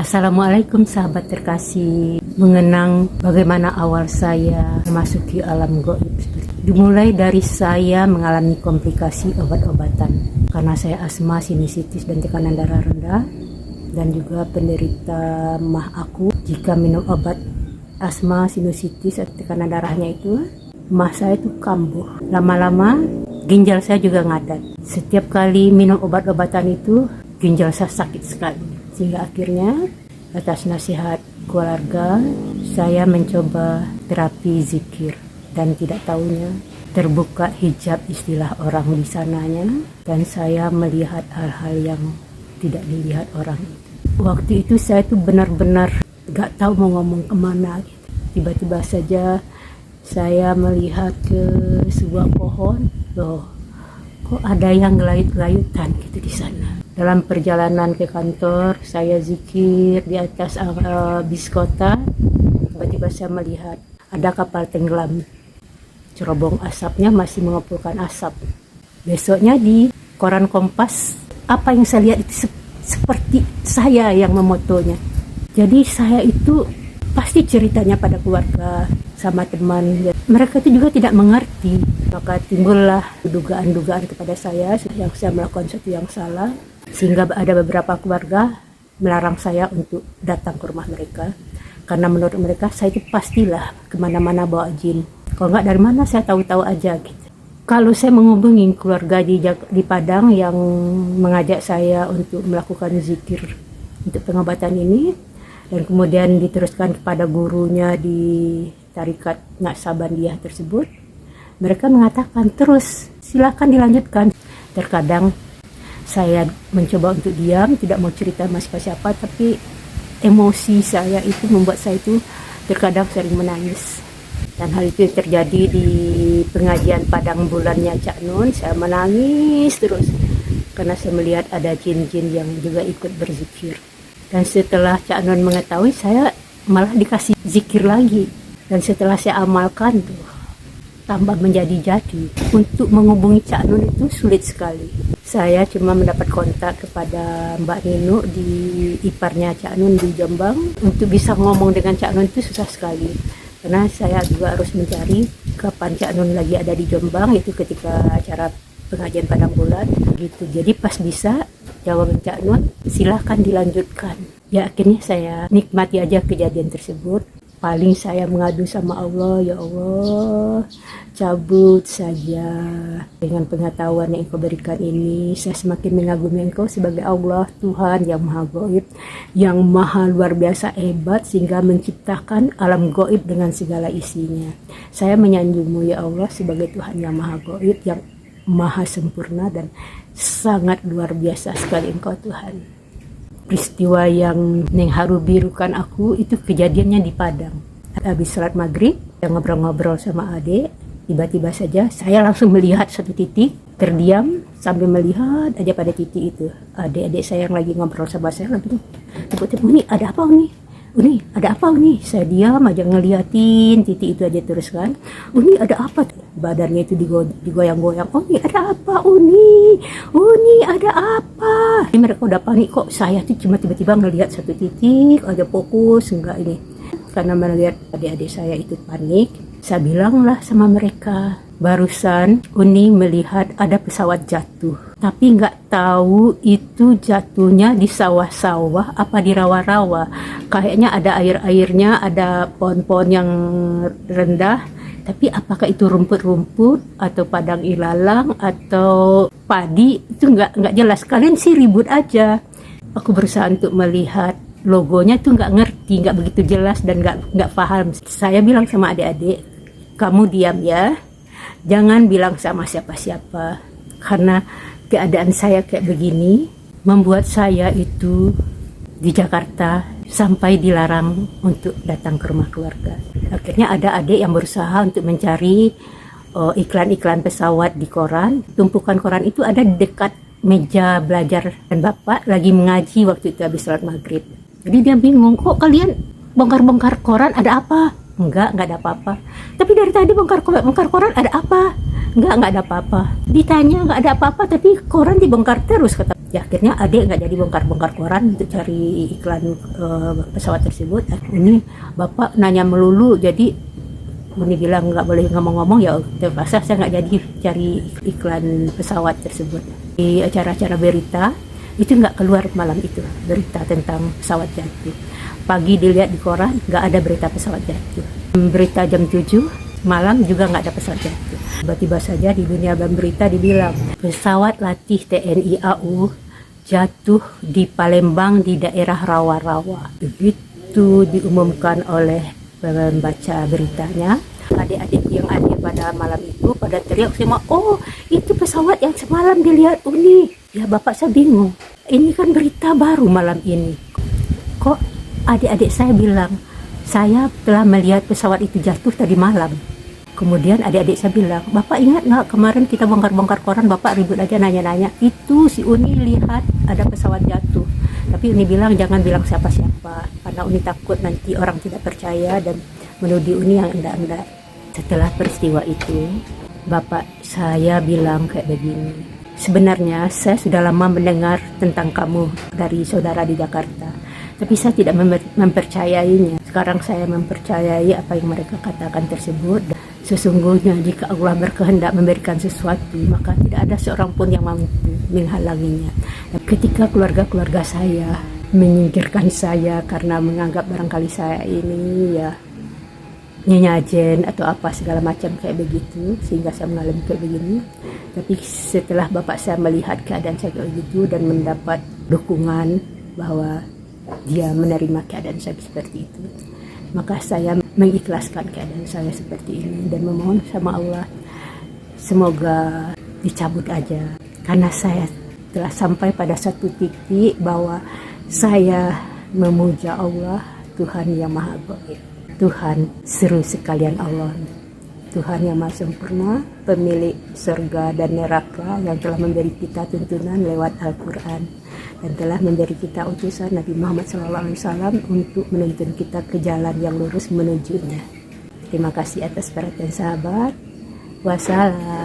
Assalamualaikum sahabat terkasih. Mengenang bagaimana awal saya memasuki alam gaib. Dimulai dari saya mengalami komplikasi obat-obatan karena saya asma, sinusitis dan tekanan darah rendah, dan juga penderita mah aku. Jika minum obat asma, sinusitis atau tekanan darahnya itu, mah saya itu kambuh. Lama-lama ginjal saya juga ngadat. Setiap kali minum obat-obatan itu ginjal saya sakit sekali. Sehingga akhirnya atas nasihat keluarga saya mencoba terapi zikir, dan tidak tahunya terbuka hijab istilah orang di sananya, dan saya melihat hal-hal yang tidak dilihat orang itu. Waktu itu saya tuh benar-benar gak tahu mau ngomong kemana gitu. Tiba-tiba saja saya melihat ke sebuah pohon, loh kok ada yang gelayut-gelayutan gitu di sana. Dalam perjalanan ke kantor, saya zikir di atas bis kota. Tiba-tiba saya melihat ada kapal tenggelam. Cerobong asapnya masih mengepulkan asap. Besoknya di koran Kompas, apa yang saya lihat itu seperti saya yang memotonya. Jadi saya itu pasti ceritanya pada keluarga sama teman. Mereka itu juga tidak mengerti. Maka timbullah dugaan-dugaan kepada saya yang saya melakukan sesuatu yang salah. Sehingga ada beberapa keluarga melarang saya untuk datang ke rumah mereka. Karena menurut mereka saya itu pastilah kemana-mana bawa jin. Kalau nggak dari mana saya tahu-tahu aja gitu. Kalau saya menghubungi keluarga di Padang yang mengajak saya untuk melakukan zikir untuk pengobatan ini, dan kemudian diteruskan kepada gurunya di Tarikat Naqsabandiyah tersebut, mereka mengatakan terus silakan dilanjutkan. Terkadang saya mencoba untuk diam, tidak mau cerita sama siapa-siapa, tapi emosi saya itu membuat saya itu terkadang sering menangis. Dan hal itu terjadi di pengajian Padang bulannya Cak Nun. Saya menangis terus karena saya melihat ada jin-jin yang juga ikut berzikir. Dan setelah Cak Nun mengetahui, saya malah dikasih zikir lagi. Dan setelah saya amalkan tuh, tambah menjadi-jadi. Untuk menghubungi Cak Nun itu sulit sekali. Saya cuma mendapat kontak kepada Mbak Nino, di iparnya Cak Nun di Jombang. Untuk bisa ngomong dengan Cak Nun itu susah sekali. Karena saya juga harus mencari kapan Cak Nun lagi ada di Jombang, itu ketika acara pengajian Padang Bulan gitu. Jadi pas bisa jawaban Cak Nun, silahkan dilanjutkan. Ya akhirnya saya nikmati aja kejadian tersebut. Paling saya mengadu sama Allah, ya Allah, cabut saja. Dengan pengetahuan yang Engkau berikan ini, saya semakin mengagumi Engkau sebagai Allah, Tuhan yang Maha Gaib, yang Maha luar biasa hebat, sehingga menciptakan alam gaib dengan segala isinya. Saya menyanjungmu ya Allah sebagai Tuhan yang Maha Gaib, yang Maha sempurna dan sangat luar biasa sekali Engkau Tuhan. Peristiwa yang mengharu birukan aku itu kejadiannya di Padang. Habis sholat maghrib, saya ngobrol-ngobrol sama adik. Tiba-tiba saja saya langsung melihat satu titik, terdiam sambil melihat aja pada titik itu. Adik-adik saya yang lagi ngobrol sama saya lagi tiba-tiba, "Uni ada apa Uni? Uni ada apa Uni?" Saya diam aja ngeliatin titik itu aja terus kan. "Uni ada apa?" Badannya itu digoyang-goyang. "Uni ada apa Uni? Uni ada apa?" Mereka udah panik, kok saya tuh cuma tiba-tiba ngelihat satu titik aja fokus, enggak ini. Karena melihat adik-adik saya itu panik, saya bilanglah sama mereka, barusan Uni melihat ada pesawat jatuh, tapi nggak tahu itu jatuhnya di sawah-sawah apa di rawa-rawa. Kayaknya ada air-airnya, ada pohon-pohon yang rendah, tapi apakah itu rumput-rumput atau padang ilalang atau padi itu nggak jelas. Kalian sih ribut aja. Aku berusaha untuk melihat logonya tuh nggak ngerti, nggak begitu jelas dan nggak paham. Saya bilang sama adik-adik, kamu diam ya, jangan bilang sama siapa-siapa, karena keadaan saya kayak begini membuat saya itu di Jakarta sampai dilarang untuk datang ke rumah keluarga. Akhirnya ada adik yang berusaha untuk mencari iklan-iklan pesawat di koran. Tumpukan koran itu ada di dekat meja belajar, dan bapak lagi mengaji waktu itu habis sholat maghrib. Jadi dia bingung, kok kalian bongkar-bongkar koran, ada apa? Enggak ada apa-apa. Tapi dari tadi bongkar koran ada apa? Enggak ada apa-apa. Ditanya enggak ada apa-apa, tapi koran dibongkar terus kata. Ya akhirnya adik nggak jadi bongkar-bongkar koran untuk cari iklan pesawat tersebut. Ini bapak nanya melulu, jadi Uni bilang nggak boleh ngomong-ngomong, ya terpaksa saya nggak jadi cari iklan pesawat tersebut. Di acara-acara berita itu nggak keluar malam itu berita tentang pesawat jatuh. Pagi dilihat di koran nggak ada berita pesawat jatuh. Berita jam 7 malam juga nggak ada pesawat jatuh. Tiba-tiba saja di dunia berita dibilang pesawat latih TNI AU jatuh di Palembang di daerah rawa-rawa. Begitu diumumkan oleh membaca beritanya, adik-adik yang ada pada malam itu pada teriak semua, oh itu pesawat yang semalam dilihat Uni. Ya bapak saya bingung, ini kan berita baru malam ini, kok adik-adik saya bilang saya telah melihat pesawat itu jatuh tadi malam. Kemudian adik-adik saya bilang, bapak ingat nggak kemarin kita bongkar-bongkar koran, bapak ribut aja nanya-nanya, itu si Uni lihat ada pesawat jatuh. Tapi Uni bilang jangan bilang siapa-siapa, karena Uni takut nanti orang tidak percaya dan menuduh Uni yang enggak-enggak. Setelah peristiwa itu, bapak saya bilang kayak begini, sebenarnya saya sudah lama mendengar tentang kamu dari saudara di Jakarta, tapi saya tidak mempercayainya. Sekarang saya mempercayai apa yang mereka katakan tersebut. Sesungguhnya jika Allah berkehendak memberikan sesuatu, maka tidak ada seorang pun yang mampu menghalanginya. Dan ketika keluarga-keluarga saya menyingkirkan saya karena menganggap barangkali saya ini ya nyenyajen atau apa segala macam kayak begitu, sehingga saya mengalami kayak begini. Tapi setelah bapak saya melihat keadaan saya kayak begitu dan mendapat dukungan bahwa dia menerima keadaan saya seperti itu, maka saya mengikhlaskan keadaan saya seperti ini dan memohon sama Allah semoga dicabut aja, karena saya telah sampai pada satu titik bahwa saya memuja Allah, Tuhan yang Maha Gaib, Tuhan seru sekalian Allah, Tuhan yang Maha Sempurna, pemilik surga dan neraka, yang telah memberi kita tuntunan lewat Al-Quran dan telah memberi kita utusan Nabi Muhammad SAW untuk menuntun kita ke jalan yang lurus menujunya. Terima kasih atas perhatian sahabat. Wassalam.